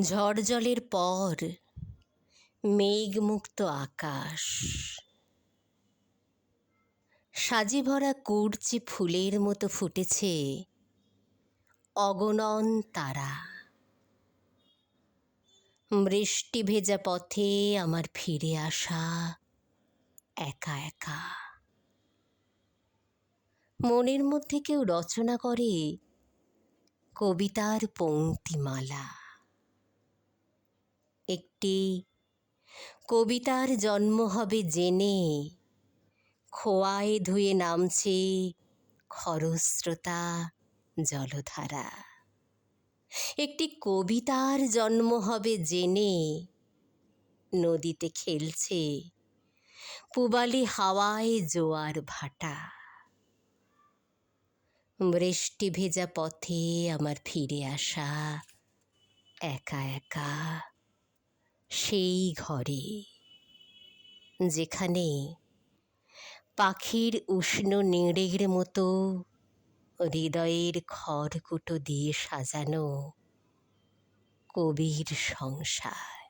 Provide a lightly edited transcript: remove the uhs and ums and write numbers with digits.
ঝড় জলের পর মেঘমুক্ত আকাশ, সাজি ভরা কুড়চি ফুলের মতো ফুটেছে অগণন তারা। বৃষ্টি ভেজা পথে আমার ফিরে আসা একা একা। মনের মধ্যে কেউ রচনা করে কবিতার পংক্তিমালা। একটি কবিতার জন্ম হবে জেনে খোয়ায় ধুয়ে নামছে খরস্রোতা জলধারা। একটি কবিতার জন্ম হবে জেনে নদীতে খেলছে পূবালি হাওয়ায় জোয়ার ভাটা। বৃষ্টি ভেজা পথে আমার ফিরে আসা একা একা সেই ঘরে, যেখানে পাখির উষ্ণ নিড়ের মতো হৃদয়ের খড়কুটো দিয়ে সাজানো কবির সংসার।